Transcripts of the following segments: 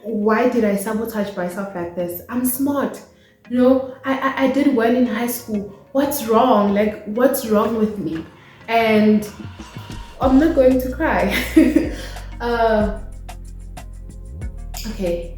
why did I sabotage myself like this? I'm smart. I did well in high school. What's wrong? Like, what's wrong with me? And I'm not going to cry. Okay.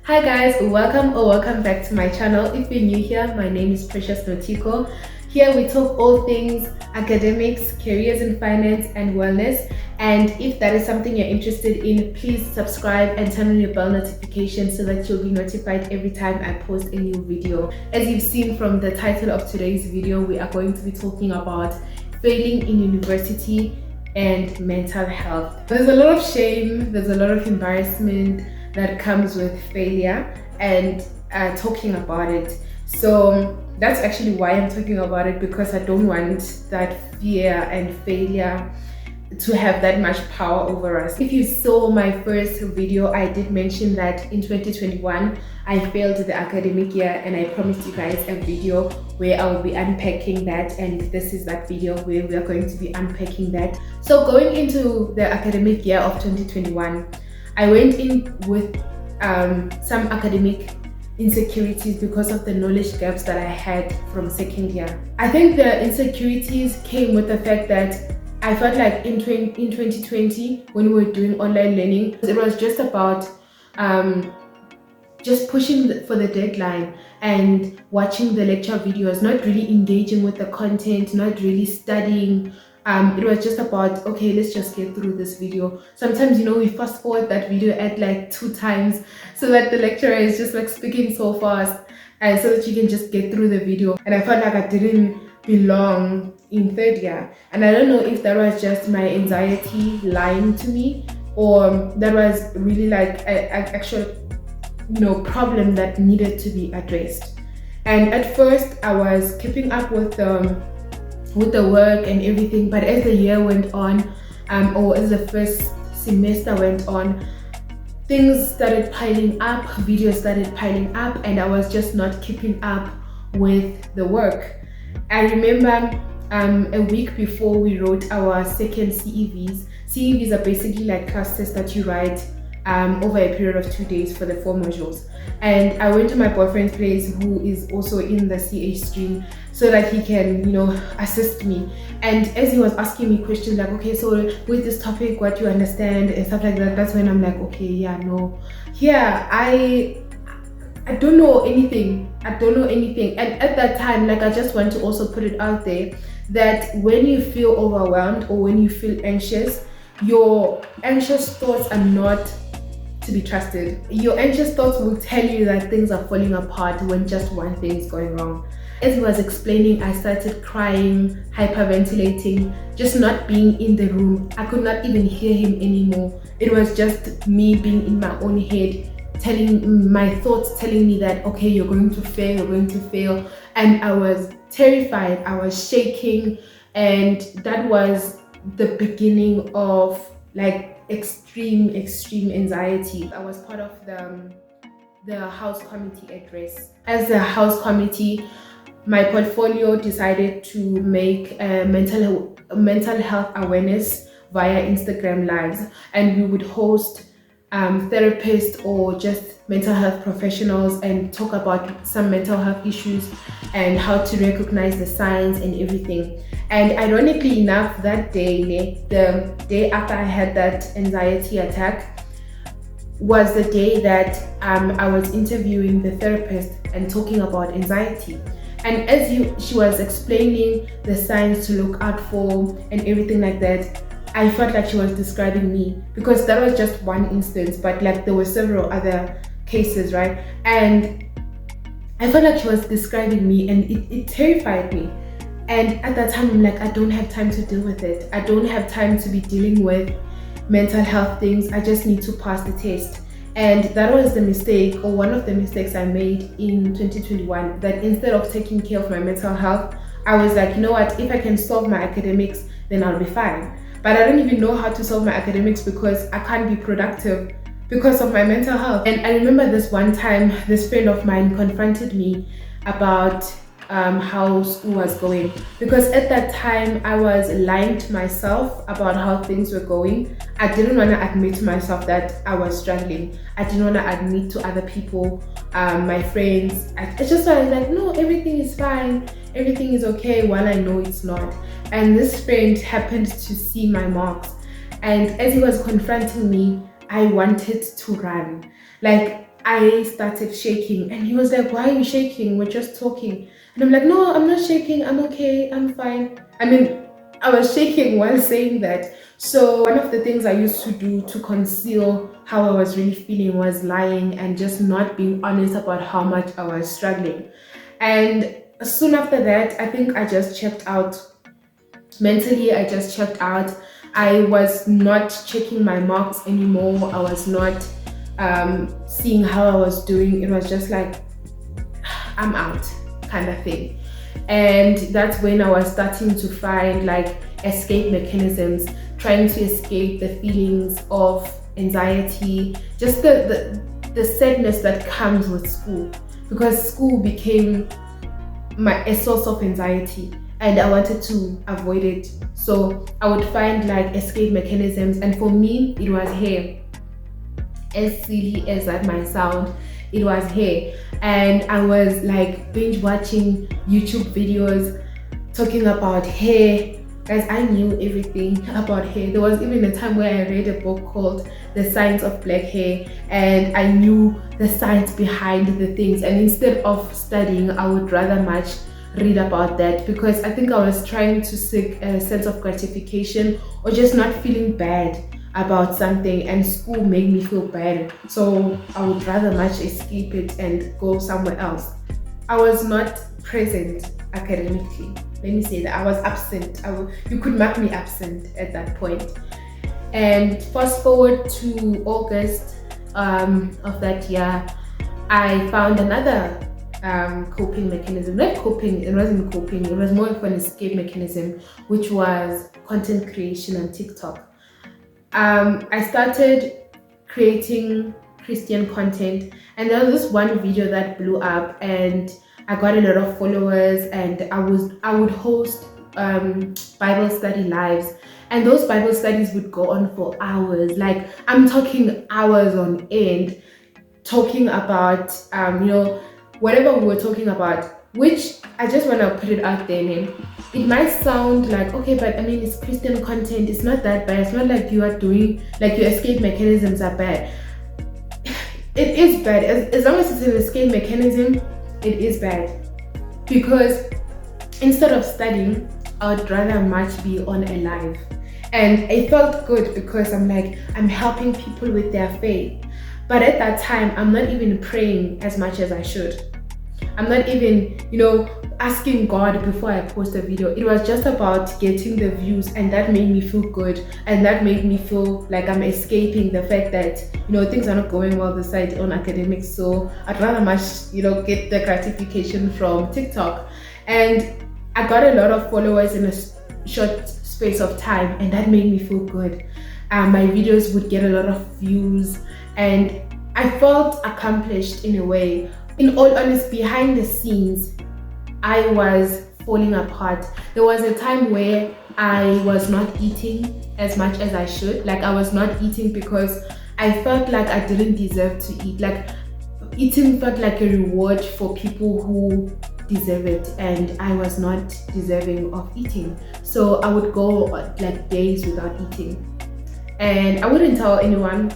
Hi guys, welcome back to my channel. If you're new here, my name is Precious Notiko. Here we talk all things academics, careers in finance and wellness. And if that is something you're interested in, please subscribe and turn on your bell notification so that you'll be notified every time I post a new video. As you've seen from the title of today's video, we are going to be talking about failing in university and mental health. There's a lot of shame, there's a lot of embarrassment that comes with failure and talking about it. So that's actually why I'm talking about it, because I don't want that fear and failure to have that much power over us. If you saw my first video, I did mention that in 2021 I failed the academic year, and I promised you guys a video where I will be unpacking that, and this is that video where we are going to be unpacking that. So going into the academic year of 2021, I went in with some academic insecurities because of the knowledge gaps that I had from second year. I think the insecurities came with the fact that I felt like in 2020, when we were doing online learning, it was just about just pushing for the deadline and watching the lecture videos, not really engaging with the content, not really studying. It was just about, okay, let's just get through this video. Sometimes, we fast forward that video at like 2 times so that the lecturer is just like speaking so fast, and so that you can just get through the video. And I felt like I didn't belong in third year. And I don't know if that was just my anxiety lying to me, or that was really like an actual, problem that needed to be addressed. And at first I was keeping up with the work and everything, but as the year went on, or as the first semester went on, things started piling up, videos started piling up, and I was just not keeping up with the work. I remember a week before we wrote our second CEVs. CEVs are basically like class tests that you write over a period of 2 days for the 4 modules. And I went to my boyfriend's place, who is also in the CH stream, so that he can, assist me. And as he was asking me questions like, okay, so with this topic, what you understand and stuff like that, that's when I'm like, okay, yeah, no. Yeah, I don't know anything. I don't know anything. And at that time, like, I just want to also put it out there that when you feel overwhelmed or when you feel anxious, your anxious thoughts are not to be trusted. Your anxious thoughts will tell you that things are falling apart when just one thing is going wrong. As he was explaining, I started crying, hyperventilating, just not being in the room. I could not even hear him anymore. It was just me being in my own head, my thoughts telling me that, okay, you're going to fail. And I was terrified, I was shaking, and that was the beginning of like extreme anxiety. I was part of the house committee address. As the house committee, my portfolio decided to make mental health awareness via Instagram lives, and we would host therapists or just mental health professionals and talk about some mental health issues and how to recognize the signs and everything. And ironically enough, that day, the day after I had that anxiety attack, was the day that I was interviewing the therapist and talking about anxiety. And as she was explaining the signs to look out for and everything like that, I felt like she was describing me, because that was just one instance, but like there were several other cases, right? And I felt like she was describing me, and it terrified me. And at that time, I'm like, I don't have time to deal with it. I don't have time to be dealing with mental health things. I just need to pass the test. And that was the mistake, or one of the mistakes I made in 2021, that instead of taking care of my mental health, I was like, you know what, if I can solve my academics, then I'll be fine. But I don't even know how to solve my academics because I can't be productive because of my mental health. And I remember this one time, this friend of mine confronted me about how school was going, because at that time I was lying to myself about how things were going. I didn't want to admit to myself that I was struggling. I didn't want to admit to other people, my friends. I just was like, no, everything is fine, everything is okay, while I know it's not. And this friend happened to see my marks, and as he was confronting me, I wanted to run. Like, I started shaking, and he was like, why are you shaking? We're just talking. And I'm like, no, I'm not shaking. I'm okay. I'm fine. I mean, I was shaking while saying that. So one of the things I used to do to conceal how I was really feeling was lying and just not being honest about how much I was struggling. And soon after that, I think I just checked out. Mentally, I just checked out. I was not checking my marks anymore. I was not seeing how I was doing. It was just like, I'm out kind of thing. And that's when I was starting to find like escape mechanisms, trying to escape the feelings of anxiety, just the sadness that comes with school, because school became a source of anxiety and I wanted to avoid it. So I would find like escape mechanisms, and for me it was hair. As silly as that might sound, it was hair. And I was like binge watching YouTube videos talking about hair. Guys, I knew everything about hair. There was even a time where I read a book called The Science of Black Hair, and I knew the science behind the things. And instead of studying, I would rather much read about that, because I think I was trying to seek a sense of gratification or just not feeling bad about something, and school made me feel bad, so I would rather much escape it and go somewhere else. I was not present academically, let me say that. I was absent. You could mark me absent at that point. And fast forward to August of that year, I found another coping mechanism. Not coping, it wasn't coping, it was more of an escape mechanism, which was content creation on TikTok. I started creating Christian content, and there was this one video that blew up, and I got a lot of followers, and I would host Bible study lives, and those Bible studies would go on for hours. Like, I'm talking hours on end, talking about whatever we were talking about, which I just want to put it out there, man. It might sound like, okay, but I mean, it's Christian content, it's not that bad. It's not like you are doing, like, your escape mechanisms are bad. It is bad. As long as it's an escape mechanism, it is bad. Because instead of studying, I would rather much be on a live. And it felt good because I'm like, I'm helping people with their faith. But at that time, I'm not even praying as much as I should. I'm not even, asking God before I post a video. It was just about getting the views, and that made me feel good, and that made me feel like I'm escaping the fact that things are not going well this side on academics. So I'd rather much get the gratification from TikTok. And I got a lot of followers in a short space of time, and that made me feel good. My videos would get a lot of views, and I felt accomplished in a way. In all honesty, behind the scenes, I was falling apart. There was a time where I was not eating as much as I should. Like, I was not eating because I felt like I didn't deserve to eat. Like, eating felt like a reward for people who deserve it, and I was not deserving of eating. So I would go like days without eating, and I wouldn't tell anyone.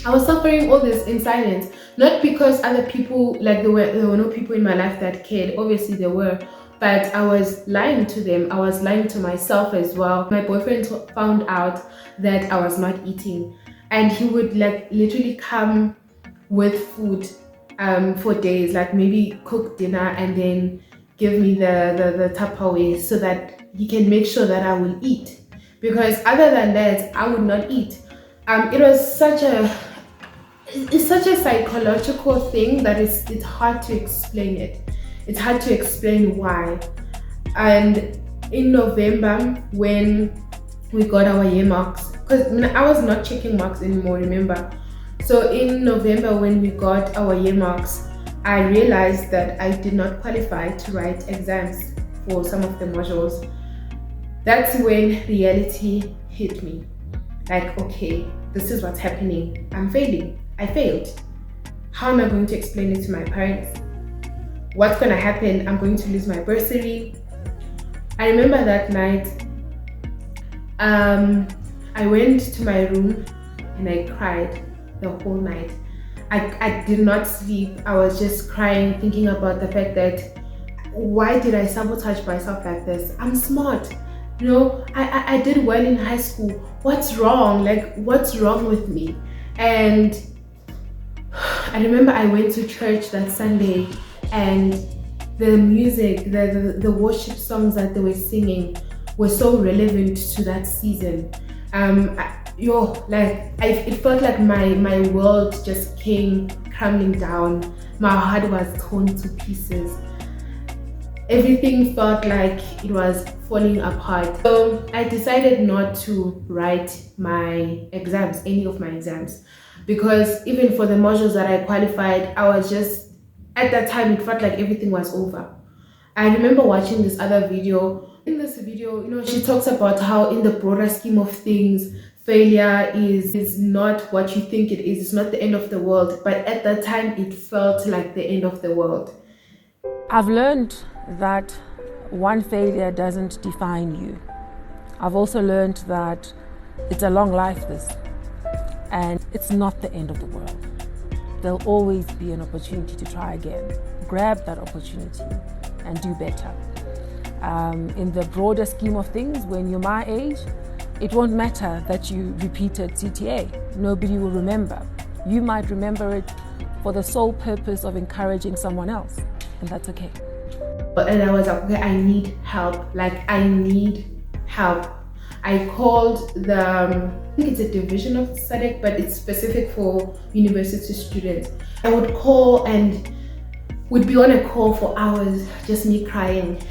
I was suffering all this in silence, not because other people, like, there were no people in my life that cared. Obviously there were, but I was lying to them. I was lying to myself as well. My boyfriend found out that I was not eating, and he would like literally come with food for days, like maybe cook dinner and then give me the Tupperware so that he can make sure that I will eat, because other than that I would not eat. It's such a psychological thing that it's hard to explain it. It's hard to explain why. And in November, when we got our year marks, because I was not checking marks anymore, remember? So in November, when we got our year marks, I realized that I did not qualify to write exams for some of the modules. That's when reality hit me. Like, okay, this is what's happening. I'm failing. I failed. How am I going to explain it to my parents? What's going to happen? I'm going to lose my bursary. I remember that night, I went to my room and I cried the whole night. I did not sleep. I was just crying, thinking about the fact that why did I sabotage myself like this? I'm smart. I did well in high school. What's wrong? Like, what's wrong with me? And I remember I went to church that Sunday, and the music, the worship songs that they were singing were so relevant to that season. It felt like my world just came crumbling down. My heart was torn to pieces. Everything felt like it was falling apart. So I decided not to write my exams, any of my exams, because even for the modules that I qualified, I was just, at that time, it felt like everything was over. I remember watching this other video. In this video, she talks about how in the broader scheme of things, failure is not what you think it is. It's not the end of the world. But at that time, it felt like the end of the world. I've learned that one failure doesn't define you. I've also learned that it's a long life, this, and it's not the end of the world. There'll always be an opportunity to try again. Grab that opportunity and do better. In the broader scheme of things, when you're my age, it won't matter that you repeated CTA. Nobody will remember. You might remember it for the sole purpose of encouraging someone else, and that's okay. And I was like, okay, I need help. Like, I need help. I called I think it's a division of SADC, but it's specific for university students. I would call and would be on a call for hours, just me crying.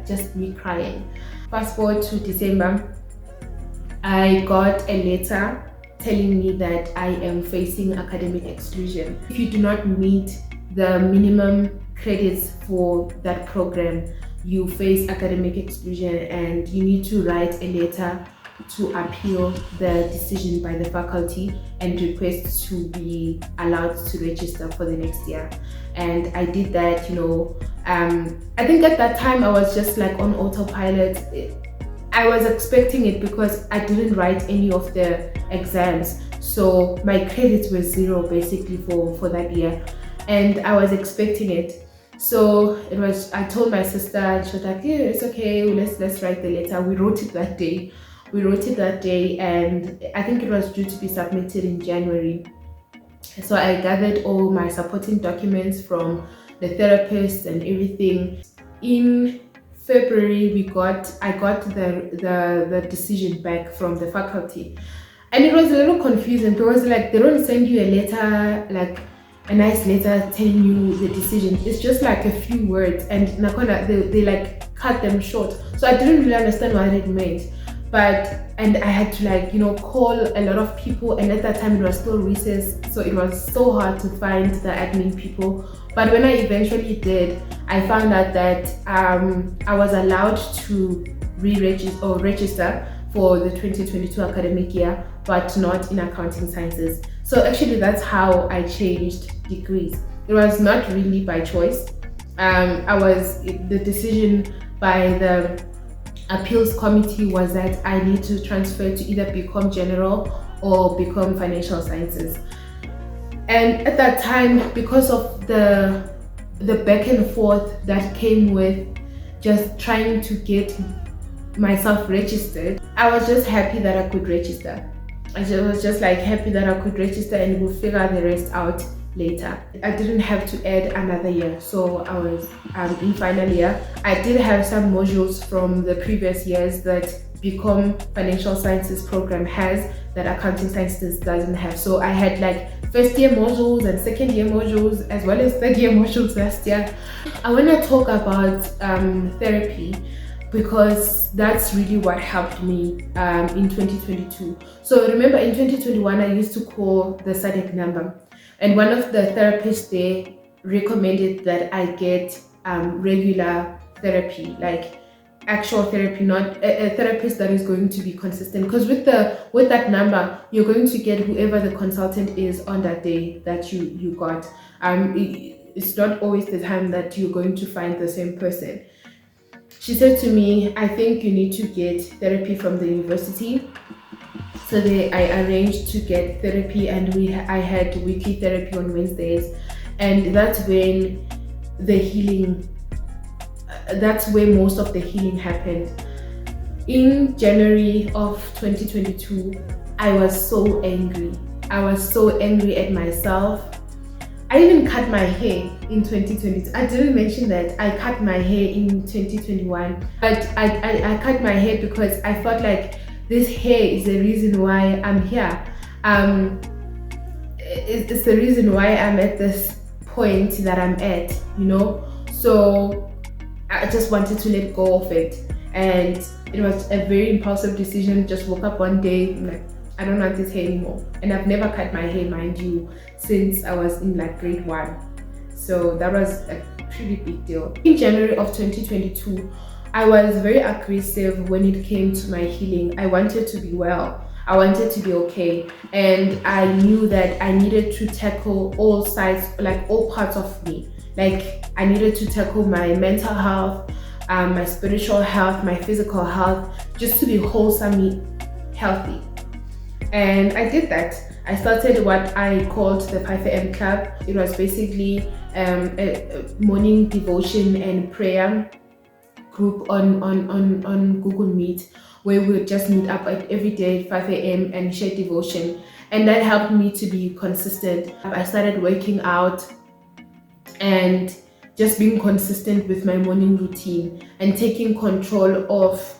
Just me crying. Fast forward to December, I got a letter telling me that I am facing academic exclusion. If you do not meet the minimum credits for that program, you face academic exclusion and you need to write a letter to appeal the decision by the faculty and request to be allowed to register for the next year. And I did that. I think at that time I was just like on autopilot. I was expecting it because I didn't write any of the exams, so my credits were zero basically for that year, and I was expecting it. So I told my sister, and she was like, yeah, it's okay, let's write the letter. We wrote it that day, and I think it was due to be submitted in January. So I gathered all my supporting documents from the therapist and everything. In February, I got the decision back from the faculty, and it was a little confusing because like they don't send you a letter, like a nice letter telling you the decision. It's just like a few words, and they like cut them short. So I didn't really understand what it meant. And I had to call a lot of people, and at that time it was still recess, so it was so hard to find the admin people. But when I eventually did, I found out that I was allowed to register for the 2022 academic year, but not in accounting sciences. So actually that's how I changed degrees. It was not really by choice. The decision by the appeals committee was that I need to transfer to either become general or become financial sciences. And at that time, because of the back and forth that came with just trying to get myself registered, I was just happy that I could register. I was just happy that I could register, and we'll figure the rest out later. I didn't have to add another year, so I was in final year. I did have some modules from the previous years that Become Financial Sciences program has that Accounting Sciences doesn't have. So I had first year modules and second year modules as well as third year modules last year. I want to talk about therapy, because that's really what helped me in 2022. So remember, in 2021 I used to call the SADC number, and one of the therapists there recommended that I get regular therapy, like actual therapy, not a therapist that is going to be consistent, because with that number you're going to get whoever the consultant is on that day that you got. It's not always the time that you're going to find the same person. She said to me, I think you need to get therapy from the university. So I arranged to get therapy, and I had weekly therapy on Wednesdays, and that's when the healing, that's where most of the healing happened. In January of 2022, I was so angry. I was so angry at myself. I even cut my hair in 2022. I didn't mention that I cut my hair in 2021, but I cut my hair because I felt like this hair is the reason why I'm here. It's the reason why I'm at this point that I'm at, So I just wanted to let go of it, and it was a very impulsive decision. Just woke up one day, I'm like, I don't want this hair anymore. And I've never cut my hair, mind you, since I was in like grade 1. So that was a pretty big deal. In January of 2022, I was very aggressive when it came to my healing. I wanted to be well. I wanted to be okay. And I knew that I needed to tackle all sides, like all parts of me. Like I needed to tackle my mental health, my spiritual health, my physical health, just to be wholesomely healthy. And I did that. I started what I called the 5 a.m. club. It was basically a morning devotion and prayer group on Google Meet, where we would just meet up every day at 5 a.m. and share devotion. And that helped me to be consistent. I started working out and just being consistent with my morning routine and taking control of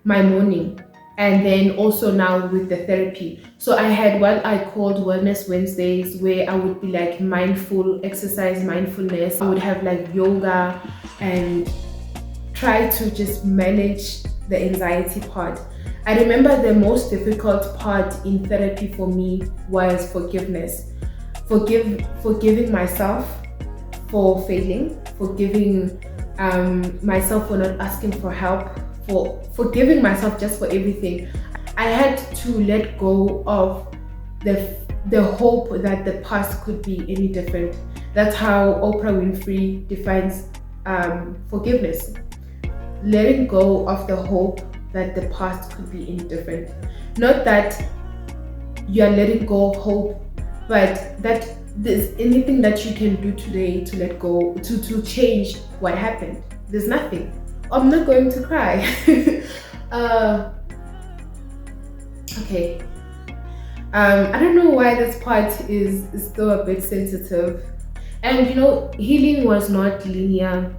my morning. And then also now with the therapy. So I had what I called Wellness Wednesdays, where I would be like mindful exercise, mindfulness. I would have like yoga and try to just manage the anxiety part. I remember the most difficult part in therapy for me was forgiveness. Forgiving myself for failing, forgiving myself for not asking for help, for forgiving myself just for everything. I had to let go of the hope that the past could be any different. That's how Oprah Winfrey defines forgiveness. Letting go of the hope that the past could be any different. Not that you are letting go of hope, but that there's anything that you can do today to let go, to change what happened. There's nothing. I'm not going to cry. Okay. I don't know why this part is still a bit sensitive. And healing was not linear.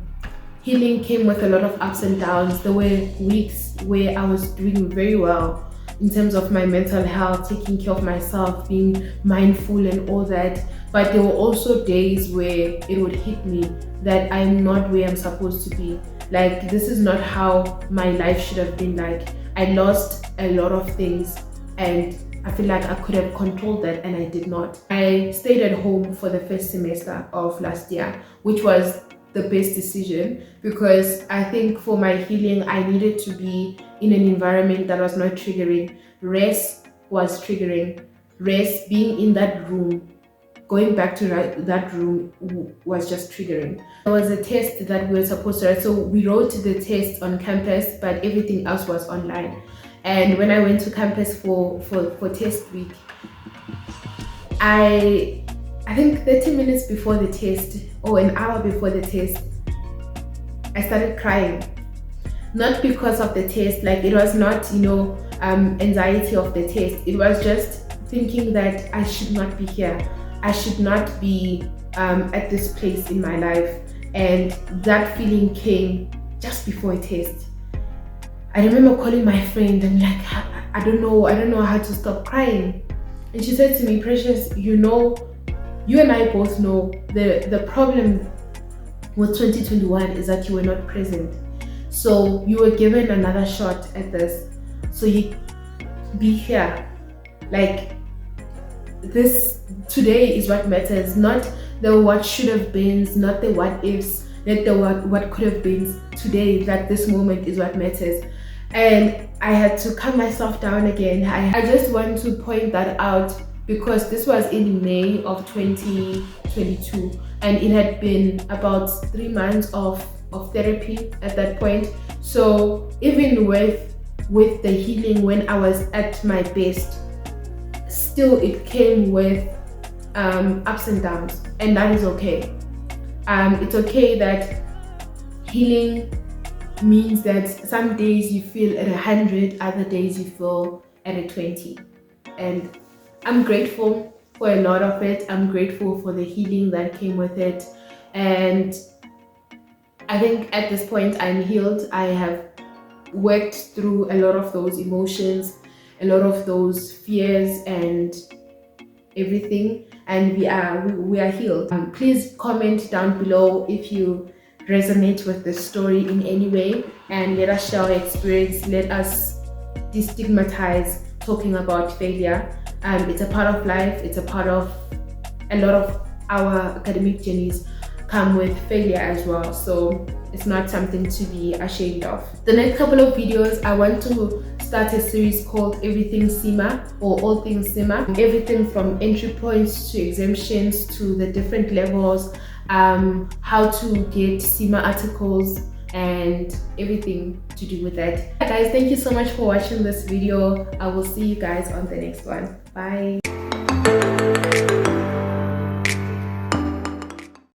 Healing came with a lot of ups and downs. There were weeks where I was doing very well in terms of my mental health, taking care of myself, being mindful and all that. But there were also days where it would hit me that I'm not where I'm supposed to be. Like, this is not how my life should have been like. I lost a lot of things and I feel like I could have controlled that, and I did not. I stayed at home for the first semester of last year, which was the best decision, because I think for my healing, I needed to be in an environment that was not triggering. Rest was triggering. Rest, being in that room, going back to that room was just triggering. There was a test that we were supposed to write. So we wrote the test on campus, but everything else was online. And when I went to campus for test week, I think 30 minutes before the test, or an hour before the test, I started crying. Not because of the test, like it was not, anxiety of the test. It was just thinking that I should not be here. I should not be at this place in my life. And that feeling came just before a test. I remember calling my friend and like, I don't know how to stop crying. And she said to me, Precious, you and I both know the problem with 2021 is that you were not present. So you were given another shot at this. So you be here. Like, this today is what matters, not the what should have been, not the what ifs, not the what could have been. Today, that this moment is what matters. And I had to calm myself down again. I just want to point that out because this was in May of 2022, and it had been about 3 months of therapy at that point. So even with the healing, when I was at my best, still it came with ups and downs, and that is okay. It's okay that healing means that some days you feel at 100, other days you feel at a 20. And I'm grateful for a lot of it. I'm grateful for the healing that came with it. And I think at this point I'm healed. I have worked through a lot of those emotions, a lot of those fears and everything, and we are healed. Please comment down below if you resonate with this story in any way, and let us share our experience. Let us destigmatize talking about failure. It's a part of life. It's a part of a lot of our academic journeys come with failure as well, so it's not something to be ashamed of. The next couple of videos, I want to start a series called Everything CIMA, or All Things CIMA. Everything from entry points to exemptions to the different levels, how to get CIMA articles and everything to do with that. Guys, thank you so much for watching this video. I will see you guys on the next one. Bye.